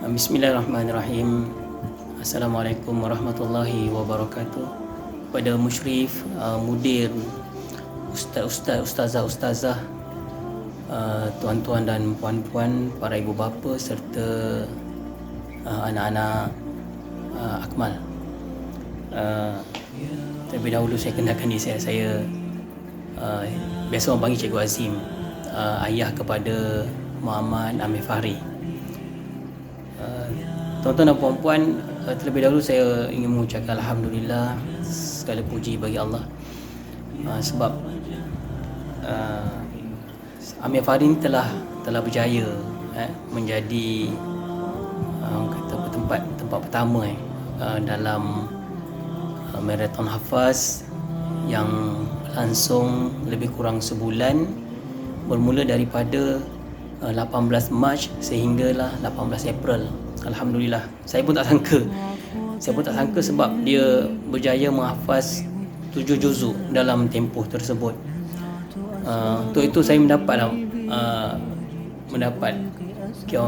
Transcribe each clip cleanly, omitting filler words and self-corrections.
Bismillahirrahmanirrahim. Assalamualaikum warahmatullahi wabarakatuh. Kepada musyrif, mudir, ustazah, tuan-tuan dan puan-puan, para ibu bapa serta anak-anak Akmal. Terlebih dahulu saya kenalkan diri saya biasa orang panggil Cikgu Azim, ayah kepada Muhammad Amir Fahri. Tuan-tuan dan puan-puan, terlebih dahulu saya ingin mengucapkan Alhamdulillah, segala puji bagi Allah, sebab Amir Fahri ini telah berjaya menjadi tempat pertama dalam marathon hafaz yang langsung lebih kurang sebulan, bermula daripada 18 Mac sehinggalah 18 April. Alhamdulillah. Saya pun tak sangka sebab dia berjaya menghafaz 7 juzuk dalam tempoh tersebut. Untuk itu saya mendapat orang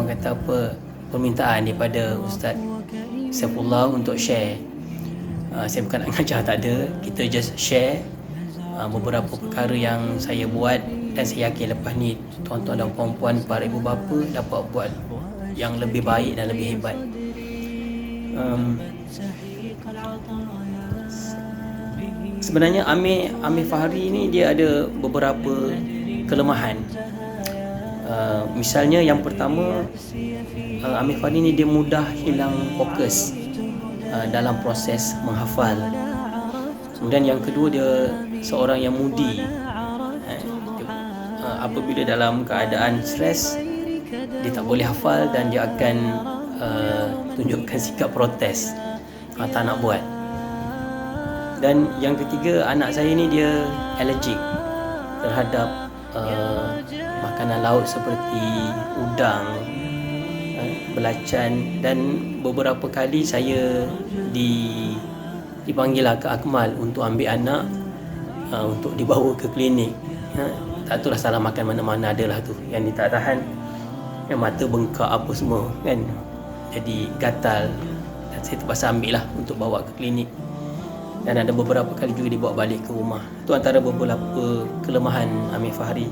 kata apa, permintaan daripada Ustaz Saifullah untuk share. Saya bukan nak ngajar, tak ada. Kita just share beberapa perkara yang saya buat, dan saya yakin lepas ni tuan-tuan dan puan-puan, para ibu bapa dapat buat yang lebih baik dan lebih hebat. Sebenarnya Amir Fahri ni dia ada beberapa kelemahan. Misalnya yang pertama, Amir Fahri ni dia mudah hilang fokus dalam proses menghafal. Kemudian yang kedua, dia seorang yang moody. Apabila dalam keadaan stres, dia tak boleh hafal dan dia akan tunjukkan sikap protes, tak nak buat. Dan yang ketiga, anak saya ni dia allergic terhadap makanan laut seperti udang, belacan, dan beberapa kali saya dipanggil ke Akmal untuk ambil anak untuk dibawa ke klinik. Tak tahu lah, salah makan mana-mana adalah tu yang dia tak tahan, yang mata bengkak apa semua kan, jadi gatal, dan saya terpaksa ambil lah untuk bawa ke klinik. Dan ada beberapa kali juga dibawa balik ke rumah. Itu antara beberapa kelemahan Amir Fahri.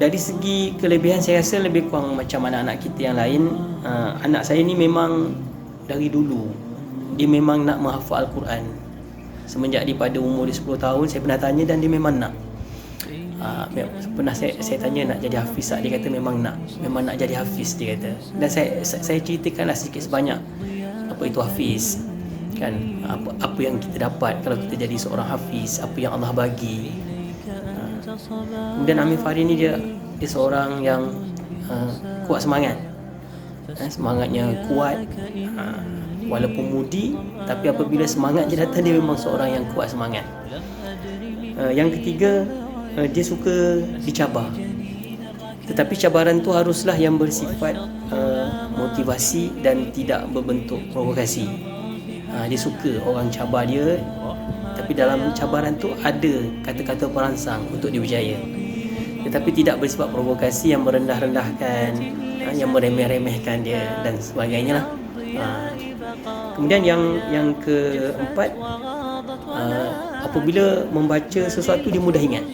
Dari segi kelebihan, saya rasa lebih kurang macam anak-anak kita yang lain. Anak saya ni memang dari dulu dia memang nak menghafal Al-Quran. Semenjak daripada umur dia 10 tahun, saya pernah tanya dan dia memang nak. Pernah saya tanya nak jadi hafiz tak? Dia kata memang nak jadi hafiz, dia kata. Dan saya ceritakanlah sikit sebanyak apa itu hafiz kan, apa yang kita dapat kalau kita jadi seorang hafiz, apa yang Allah bagi. Kemudian Amir Fahri ni dia seorang yang kuat semangat. Semangatnya kuat, walaupun moody, tapi apabila semangat dia datang, dia memang seorang yang kuat semangat. Yang ketiga, dia suka dicabar, tetapi cabaran tu haruslah yang bersifat motivasi dan tidak berbentuk provokasi. Dia suka orang cabar dia, tapi dalam cabaran tu ada kata-kata perangsang untuk dia berjaya, tetapi tidak bersifat provokasi yang merendah-rendahkan, yang meremeh-remehkan dia dan sebagainya lah. Kemudian yang keempat, apabila membaca sesuatu dia mudah ingat.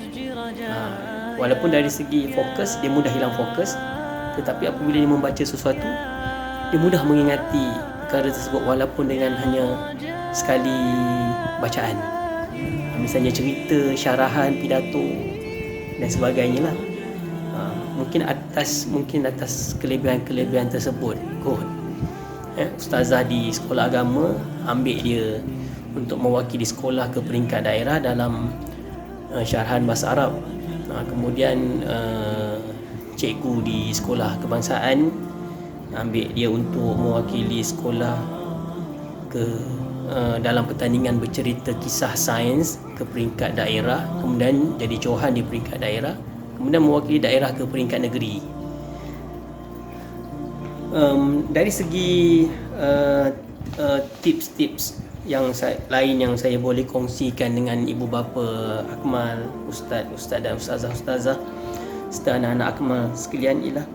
Walaupun dari segi fokus dia mudah hilang fokus, tetapi apabila dia membaca sesuatu, dia mudah mengingati perkara tersebut walaupun dengan hanya sekali bacaan. Misalnya cerita, syarahan, pidato dan sebagainya lah. Mungkin atas kelebihan tersebut kot, ustazah di sekolah agama ambil dia untuk mewakili sekolah ke peringkat daerah dalam syarahan bahasa Arab. Kemudian cikgu di sekolah kebangsaan ambil dia untuk mewakili sekolah ke dalam pertandingan bercerita kisah sains ke peringkat daerah, kemudian jadi johan di peringkat daerah, kemudian mewakili daerah ke peringkat negeri. Dari segi tips-tips yang lain yang saya boleh kongsikan dengan ibu bapa Akmal, ustaz dan ustazah serta anak-anak Akmal sekalian ialah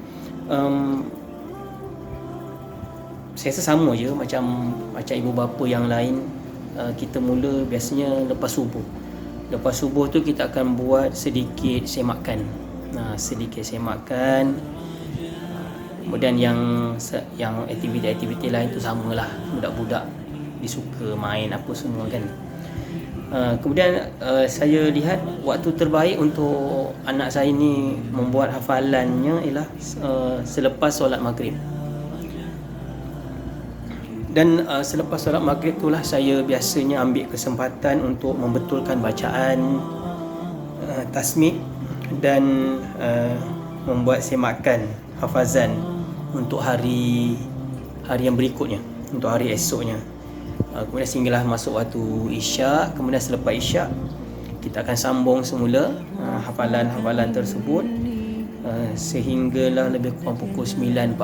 saya rasa sama je macam ibu bapa yang lain. Kita mula biasanya lepas subuh tu kita akan buat sedikit semakan. Kemudian yang aktiviti lain tu samalah, budak-budak disuka main apa semua kan. Kemudian saya lihat waktu terbaik untuk anak saya ni membuat hafalannya ialah selepas solat maghrib. Dan selepas solat maghrib itulah saya biasanya ambil kesempatan untuk membetulkan bacaan, tasmid dan membuat semakan hafazan untuk hari yang berikutnya, untuk hari esoknya. Kemudian sehinggalah masuk waktu isyak. Kemudian selepas isyak kita akan sambung semula hafalan-hafalan tersebut sehinggalah lebih kurang pukul 9.45,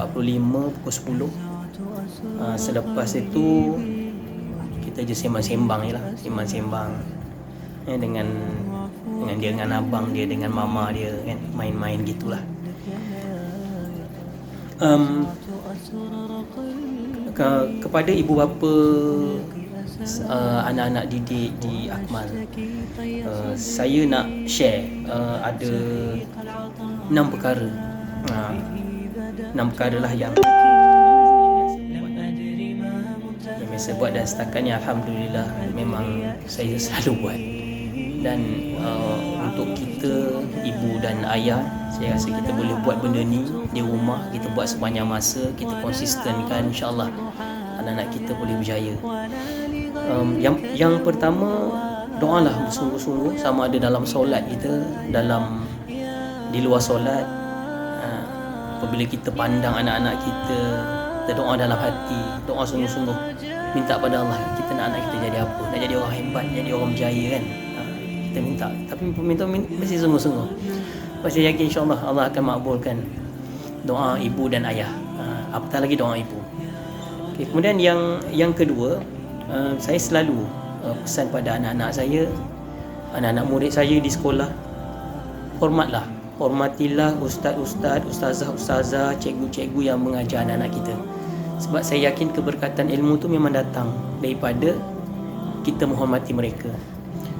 pukul 10. Selepas itu kita je sembang-sembang je lah, sembang-sembang dengan dia, dengan abang dia, dengan mama dia kan, main-main gitulah. Kepada ibu bapa anak-anak didik di Akmal, saya nak share ada 6 perkara. 6 perkara lah yang biasa buat, dan setakat ni alhamdulillah memang saya selalu buat. Dan untuk kita ibu dan ayah, saya rasa kita boleh buat benda ni di rumah, kita buat sepanjang masa, kita konsistenkan, insya-Allah anak-anak kita boleh berjaya. Yang pertama, doalah bersungguh-sungguh, sama ada dalam solat kita, di luar solat. Apabila kita pandang anak-anak kita, kita doa dalam hati, doa sungguh-sungguh, minta pada Allah, kita nak anak kita jadi apa, nak jadi orang hebat, jadi orang berjaya kan. Kita minta, tapi minta mesti sungguh-sungguh. Saya yakin insya-Allah Allah akan makbulkan doa ibu dan ayah, apatah lagi doa ibu. Okay, kemudian yang kedua, saya selalu pesan pada anak-anak saya, anak-anak murid saya di sekolah, hormatilah ustaz-ustaz, ustazah-ustazah, cikgu-cikgu yang mengajar anak-anak kita. Sebab saya yakin keberkatan ilmu tu memang datang daripada kita menghormati mereka.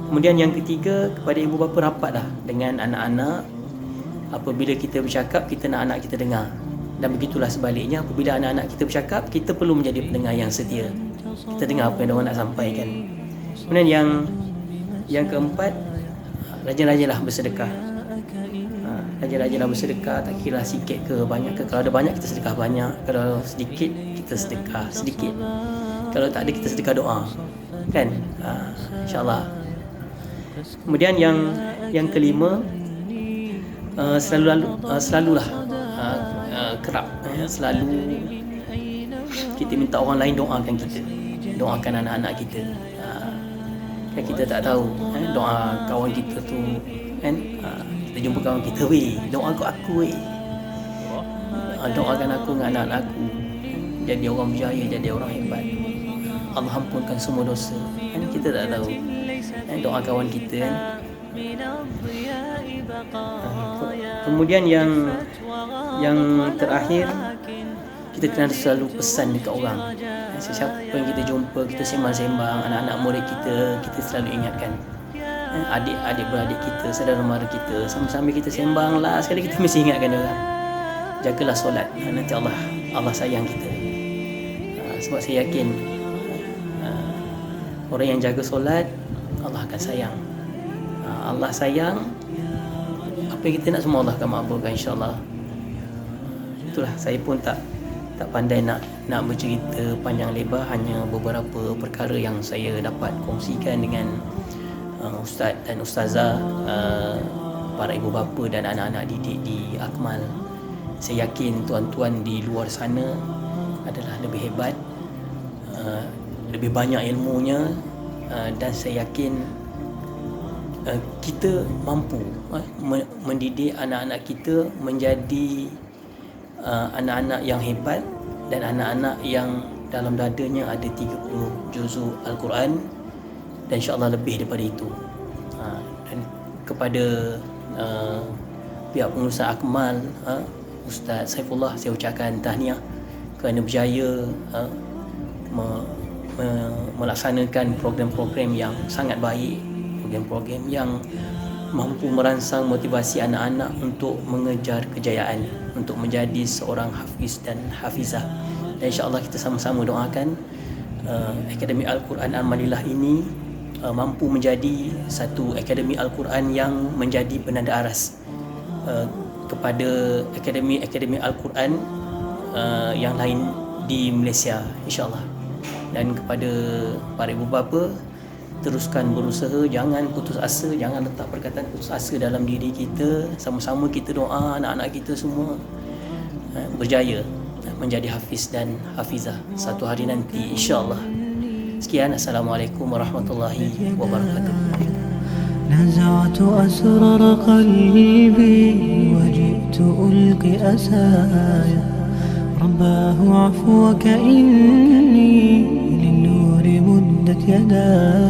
Kemudian yang ketiga, kepada ibu bapa, rapatlah dengan anak-anak. Apabila kita bercakap, kita nak anak kita dengar. Dan begitulah sebaliknya, apabila anak-anak kita bercakap, kita perlu menjadi pendengar yang setia. Kita dengar apa yang mereka nak sampaikan. Kemudian yang keempat, rajin-rajinlah bersedekah. Rajin-rajinlah bersedekah, tak kira sikit ke banyak ke. Kalau ada banyak, kita sedekah banyak. Kalau sedikit, kita sedekah sedikit. Kalau tak ada, kita sedekah doa, kan? InsyaAllah. Kemudian yang kelima, selalulah kerap, selalu kita minta orang lain doakan kita, doakan anak-anak kita. Kan kita tak tahu, doa kawan kita tu kan, kita jumpa kawan kita, weh, doa aku weh, doakan aku dengan anak-anak aku jadi orang berjaya, jadi orang hebat, Allah ampunkan semua dosa, kan kita tak tahu. Doa kawan kita kan. Kemudian yang terakhir, kita kena selalu pesan dekat orang. Sesiapa yang kita jumpa, kita sembang-sembang, anak-anak murid kita selalu ingatkan. Adik-beradik kita, saudara mara kita, sambil-sambil kita sembang lah, sekali kita mesti ingatkan dia orang. Jagalah solat, nanti Allah sayang kita. Sebab saya yakin orang yang jaga solat, Allah akan sayang. Allah sayang, apa yang kita nak semua Allah akan makbulkan, insya-Allah. Itulah, saya pun tak pandai nak bercerita panjang lebar, hanya beberapa perkara yang saya dapat kongsikan dengan ustaz dan ustazah, para ibu bapa dan anak-anak didik di Akmal. Saya yakin tuan-tuan di luar sana adalah lebih hebat, lebih banyak ilmunya, dan saya yakin kita mampu mendidik anak-anak kita menjadi anak-anak yang hebat, dan anak-anak yang dalam dadanya ada 30 juzuk Al-Quran, dan insya-Allah lebih daripada itu. Dan kepada pihak pengurusan Akmal, Ustaz Saifullah, saya ucapkan tahniah kerana berjaya melaksanakan program-program yang sangat baik, program-program yang mampu merangsang motivasi anak-anak untuk mengejar kejayaan, untuk menjadi seorang hafiz dan hafizah. Dan insya-Allah kita sama-sama doakan Akademi Al-Quran Amalillah ini mampu menjadi satu akademi Al-Quran yang menjadi penanda aras kepada akademi-akademi Al-Quran yang lain di Malaysia, insya-Allah. Dan kepada para ibu bapa, teruskan berusaha, jangan putus asa, jangan letak perkataan putus asa dalam diri kita. Sama-sama kita doa anak-anak kita semua berjaya menjadi hafiz dan hafizah satu hari nanti, insya-Allah. Sekian, Assalamualaikum warahmatullahi wabarakatuh. نزعت أسرار قلبي وجئت ألقي أسايا رباه عفوك إني للنور مدت يداي